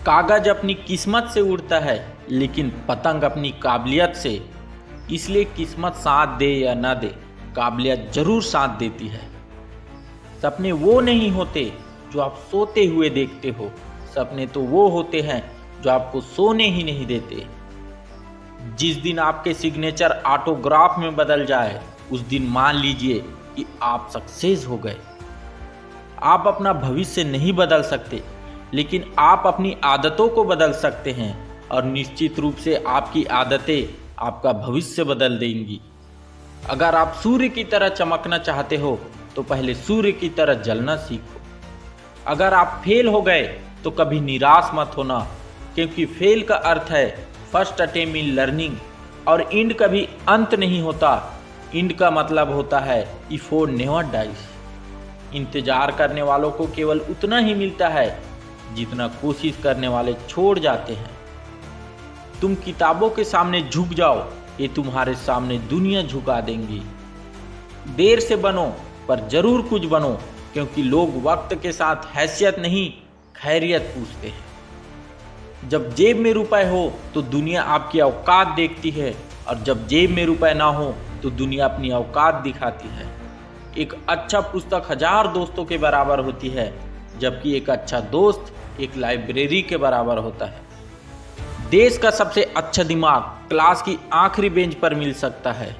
कागज अपनी किस्मत से उड़ता है, लेकिन पतंग अपनी काबिलियत से। इसलिए किस्मत साथ दे या ना दे, काबिलियत जरूर साथ देती है। सपने वो नहीं होते जो आप सोते हुए देखते हो, सपने तो वो होते हैं जो आपको सोने ही नहीं देते। जिस दिन आपके सिग्नेचर ऑटोग्राफ में बदल जाए, उस दिन मान लीजिए कि आप सक्सेस हो गए। आप अपना भविष्य नहीं बदल सकते, लेकिन आप अपनी आदतों को बदल सकते हैं, और निश्चित रूप से आपकी आदतें आपका भविष्य बदल देंगी। अगर आप सूर्य की तरह चमकना चाहते हो तो पहले सूर्य की तरह जलना सीखो। अगर आप फेल हो गए तो कभी निराश मत होना, क्योंकि फेल का अर्थ है फर्स्ट अटेम्प्ट इन लर्निंग, और इंड कभी अंत नहीं होता। इंड का मतलब होता है इफोर्ट नेवर डाइज। इंतजार करने वालों को केवल उतना ही मिलता है जितना कोशिश करने वाले छोड़ जाते हैं। तुम किताबों के सामने झुक जाओ, ये तुम्हारे सामने दुनिया झुका देंगी। देर से बनो पर जरूर कुछ बनो, क्योंकि लोग वक्त के साथ हैसियत नहीं खैरियत पूछते हैं। जब जेब में रुपए हो तो दुनिया आपकी औकात देखती है, और जब जेब में रुपए ना हो तो दुनिया अपनी औकात दिखाती है। एक अच्छा पुस्तक 1000 दोस्तों के बराबर होती है, जबकि एक अच्छा दोस्त एक लाइब्रेरी के बराबर होता है। देश का सबसे अच्छा दिमाग क्लास की आखिरी बेंच पर मिल सकता है।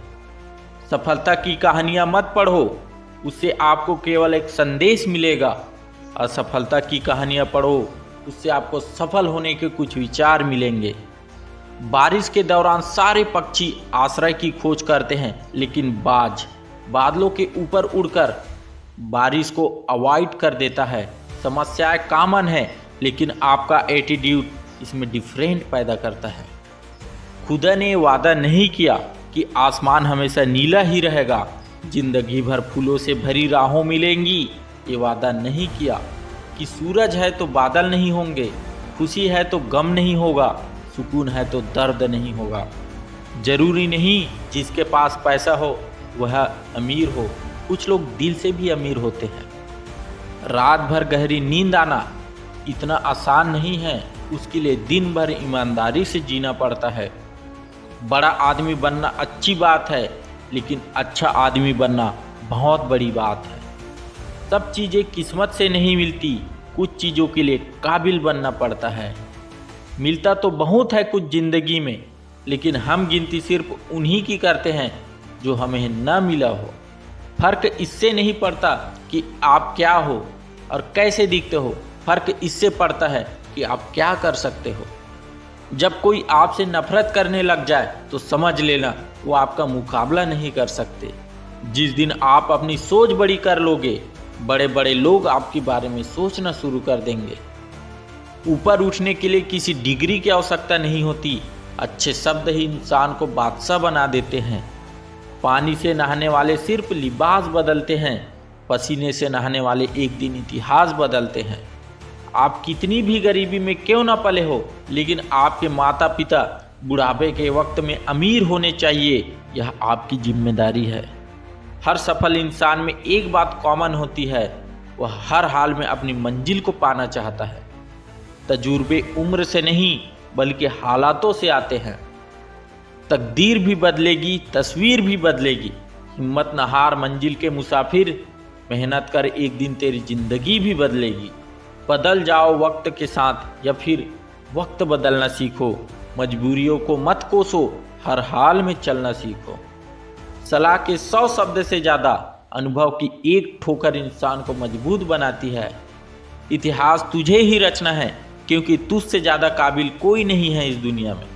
सफलता की कहानियां मत पढ़ो, उससे आपको केवल एक संदेश मिलेगा। असफलता की कहानियां पढ़ो, उससे आपको सफल होने के कुछ विचार मिलेंगे। बारिश के दौरान सारे पक्षी आश्रय की खोज करते हैं, लेकिन बाज बादलों के ऊपर उड़कर बारिश को अवॉइड कर देता है। समस्याएं कॉमन है, लेकिन आपका एटीट्यूड इसमें डिफरेंट पैदा करता है। खुदा ने वादा नहीं किया कि आसमान हमेशा नीला ही रहेगा, जिंदगी भर फूलों से भरी राहों मिलेंगी। ये वादा नहीं किया कि सूरज है तो बादल नहीं होंगे, खुशी है तो गम नहीं होगा, सुकून है तो दर्द नहीं होगा। जरूरी नहीं जिसके पास पैसा हो वह अमीर हो, कुछ लोग दिल से भी अमीर होते हैं। रात भर गहरी नींद आना इतना आसान नहीं है, उसके लिए दिन भर ईमानदारी से जीना पड़ता है। बड़ा आदमी बनना अच्छी बात है, लेकिन अच्छा आदमी बनना बहुत बड़ी बात है। सब चीज़ें किस्मत से नहीं मिलती, कुछ चीज़ों के लिए काबिल बनना पड़ता है। मिलता तो बहुत है कुछ ज़िंदगी में, लेकिन हम गिनती सिर्फ उन्हीं की करते हैं जो हमें न मिला हो। फर्क इससे नहीं पड़ता कि आप क्या हो और कैसे दिखते हो, फर्क इससे पड़ता है कि आप क्या कर सकते हो। जब कोई आपसे नफरत करने लग जाए तो समझ लेना वो आपका मुकाबला नहीं कर सकते। जिस दिन आप अपनी सोच बड़ी कर लोगे, बड़े बड़े लोग आपके बारे में सोचना शुरू कर देंगे। ऊपर उठने के लिए किसी डिग्री की आवश्यकता नहीं होती, अच्छे शब्द ही इंसान को बादशाह बना देते हैं। पानी से नहाने वाले सिर्फ लिबास बदलते हैं, पसीने से नहाने वाले एक दिन इतिहास बदलते हैं। आप कितनी भी गरीबी में क्यों ना पले हो, लेकिन आपके माता पिता बुढ़ापे के वक्त में अमीर होने चाहिए, यह आपकी जिम्मेदारी है। हर सफल इंसान में एक बात कॉमन होती है, वह हर हाल में अपनी मंजिल को पाना चाहता है। तजुर्बे उम्र से नहीं बल्कि हालातों से आते हैं। तकदीर भी बदलेगी, तस्वीर भी बदलेगी। हिम्मत न हार मंजिल के मुसाफिर, मेहनत कर एक दिन तेरी जिंदगी भी बदलेगी। बदल जाओ वक्त के साथ या फिर वक्त बदलना सीखो। मजबूरियों को मत कोसो, हर हाल में चलना सीखो। सलाह के 100 शब्द से ज़्यादा अनुभव की एक ठोकर इंसान को मजबूत बनाती है। इतिहास तुझे ही रचना है, क्योंकि तुझसे ज़्यादा काबिल कोई नहीं है इस दुनिया में।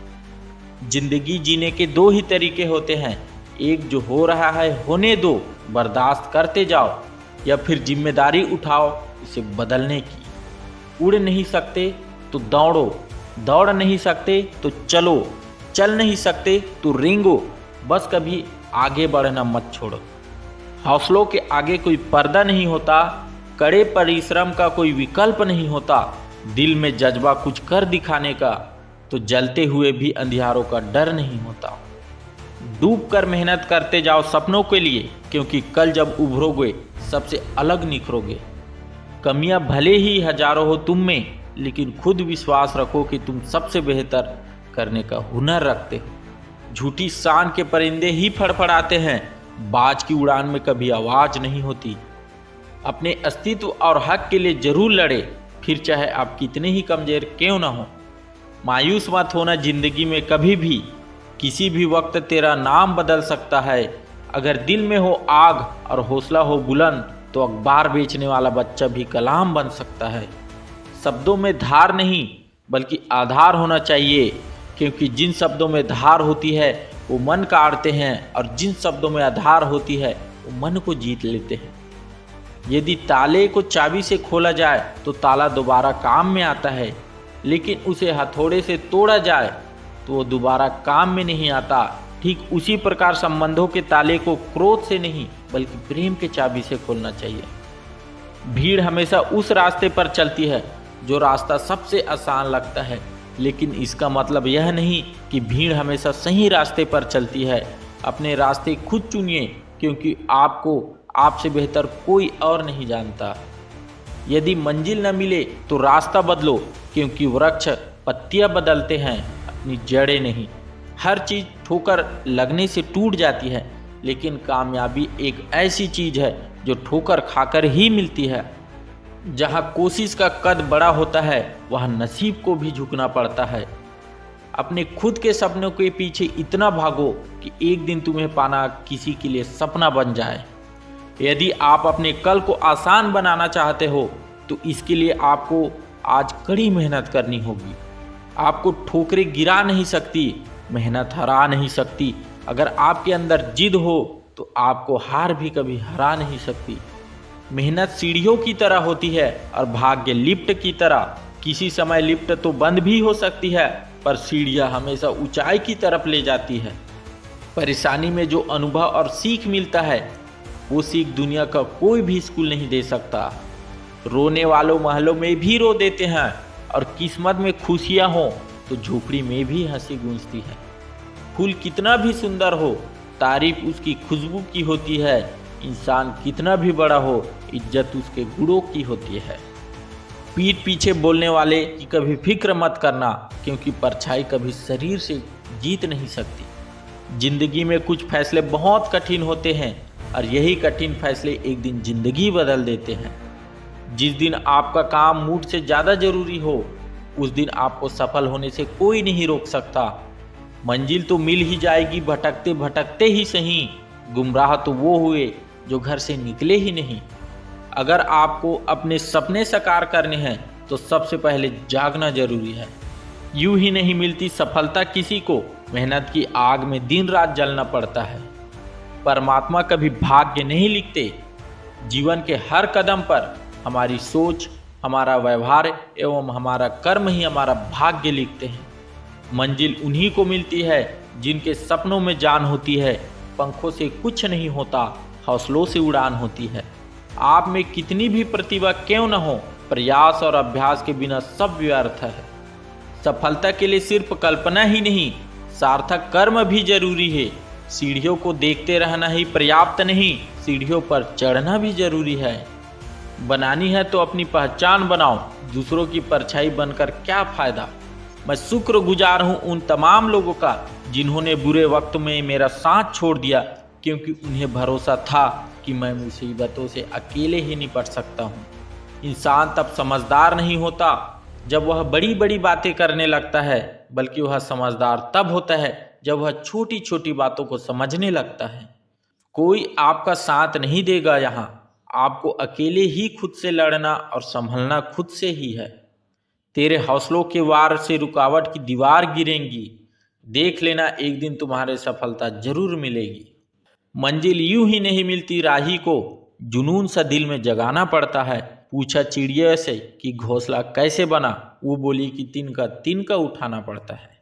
जिंदगी जीने के 2 ही तरीके होते हैं, एक जो हो रहा है होने दो, बर्दाश्त करते जाओ, या फिर जिम्मेदारी उठाओ इसे बदलने की। उड़ नहीं सकते तो दौड़ो, दौड़ नहीं सकते तो चलो, चल नहीं सकते तो रेंगो, बस कभी आगे बढ़ना मत छोड़ो। हौसलों के आगे कोई पर्दा नहीं होता, कड़े परिश्रम का कोई विकल्प नहीं होता। दिल में जज्बा कुछ कर दिखाने का, तो जलते हुए भी अंधियारों का डर नहीं होता। डूब कर मेहनत करते जाओ सपनों के लिए, क्योंकि कल जब उभरोगे सबसे अलग निखरोगे। कमियां भले ही हजारों हो तुम में, लेकिन खुद विश्वास रखो कि तुम सबसे बेहतर करने का हुनर रखते हो। झूठी शान के परिंदे ही फड़फड़ाते हैं, बाज की उड़ान में कभी आवाज नहीं होती। अपने अस्तित्व और हक के लिए जरूर लड़े, फिर चाहे आप कितने ही कमजोर क्यों ना हो। मायूस मत होना, जिंदगी में कभी भी किसी भी वक्त तेरा नाम बदल सकता है। अगर दिल में हो आग और हौसला हो बुलंद, तो अखबार बेचने वाला बच्चा भी कलाम बन सकता है। शब्दों में धार नहीं बल्कि आधार होना चाहिए, क्योंकि जिन शब्दों में धार होती है वो मन काटते हैं, और जिन शब्दों में आधार होती है वो मन को जीत लेते हैं। यदि ताले को चाबी से खोला जाए तो ताला दोबारा काम में आता है, लेकिन उसे हथौड़े से तोड़ा जाए तो वो दोबारा काम में नहीं आता। ठीक उसी प्रकार संबंधों के ताले को क्रोध से नहीं बल्कि प्रेम के चाबी से खोलना चाहिए। भीड़ हमेशा उस रास्ते पर चलती है जो रास्ता सबसे आसान लगता है, लेकिन इसका मतलब यह नहीं कि भीड़ हमेशा सही रास्ते पर चलती है। अपने रास्ते खुद चुनिए, क्योंकि आपको आपसे बेहतर कोई और नहीं जानता। यदि मंजिल न मिले तो रास्ता बदलो, क्योंकि वृक्ष पत्तियां बदलते हैं, अपनी जड़ें नहीं। हर चीज़ ठोकर लगने से टूट जाती है, लेकिन कामयाबी एक ऐसी चीज़ है जो ठोकर खाकर ही मिलती है। जहाँ कोशिश का कद बड़ा होता है वहाँ नसीब को भी झुकना पड़ता है। अपने खुद के सपनों के पीछे इतना भागो कि एक दिन तुम्हें पाना किसी के लिए सपना बन जाए। यदि आप अपने कल को आसान बनाना चाहते हो तो इसके लिए आपको आज कड़ी मेहनत करनी होगी। आपको ठोकरें गिरा नहीं सकती, मेहनत हरा नहीं सकती। अगर आपके अंदर जिद हो तो आपको हार भी कभी हरा नहीं सकती। मेहनत सीढ़ियों की तरह होती है और भाग्य लिफ्ट की तरह। किसी समय लिफ्ट तो बंद भी हो सकती है, पर सीढ़ियां हमेशा ऊंचाई की तरफ ले जाती है। परेशानी में जो अनुभव और सीख मिलता है वो सीख दुनिया का कोई भी स्कूल नहीं दे सकता। रोने वालों महलों में भी रो देते हैं, और किस्मत में खुशियां हो तो झोपड़ी में भी हंसी गूंजती है। फूल कितना भी सुंदर हो, तारीफ उसकी खुशबू की होती है। इंसान कितना भी बड़ा हो, इज्जत उसके गुणों की होती है। पीठ पीछे बोलने वाले की कभी फिक्र मत करना, क्योंकि परछाई कभी शरीर से जीत नहीं सकती। जिंदगी में कुछ फैसले बहुत कठिन होते हैं, और यही कठिन फैसले एक दिन जिंदगी बदल देते हैं। जिस दिन आपका काम मूड से ज़्यादा जरूरी हो, उस दिन आपको सफल होने से कोई नहीं रोक सकता। मंजिल तो मिल ही जाएगी, भटकते भटकते ही सही। गुमराह तो वो हुए जो घर से निकले ही नहीं। अगर आपको अपने सपने साकार करने हैं तो सबसे पहले जागना जरूरी है। यूं ही नहीं मिलती सफलता किसी को, मेहनत की आग में दिन रात जलना पड़ता है। परमात्मा कभी भाग्य नहीं लिखते। जीवन के हर कदम पर हमारी सोच, हमारा व्यवहार एवं हमारा कर्म ही हमारा भाग्य लिखते हैं। मंजिल उन्हीं को मिलती है जिनके सपनों में जान होती है। पंखों से कुछ नहीं होता, हौसलों से उड़ान होती है। आप में कितनी भी प्रतिभा क्यों न हो, प्रयास और अभ्यास के बिना सब व्यर्थ है। सफलता के लिए सिर्फ कल्पना ही नहीं, सार्थक कर्म भी जरूरी है। सीढ़ियों को देखते रहना ही पर्याप्त नहीं, सीढ़ियों पर चढ़ना भी जरूरी है। बनानी है तो अपनी पहचान बनाओ, दूसरों की परछाई बनकर क्या फायदा। मैं शुक्रगुजार हूँ उन तमाम लोगों का जिन्होंने बुरे वक्त में मेरा साथ छोड़ दिया, क्योंकि उन्हें भरोसा था कि मैं मुसीबतों से अकेले ही निपट सकता हूँ। इंसान तब समझदार नहीं होता जब वह बड़ी बड़ी बातें करने लगता है, बल्कि वह समझदार तब होता है जब वह छोटी छोटी बातों को समझने लगता है। कोई आपका साथ नहीं देगा यहाँ, आपको अकेले ही खुद से लड़ना और संभलना खुद से ही है। तेरे हौसलों के वार से रुकावट की दीवार गिरेंगी, देख लेना एक दिन तुम्हारे सफलता जरूर मिलेगी। मंजिल यूं ही नहीं मिलती, राही को जुनून सा दिल में जगाना पड़ता है। पूछा चिड़िया से कि घोंसला कैसे बना, वो बोली कि तिनका तिनका उठाना पड़ता है।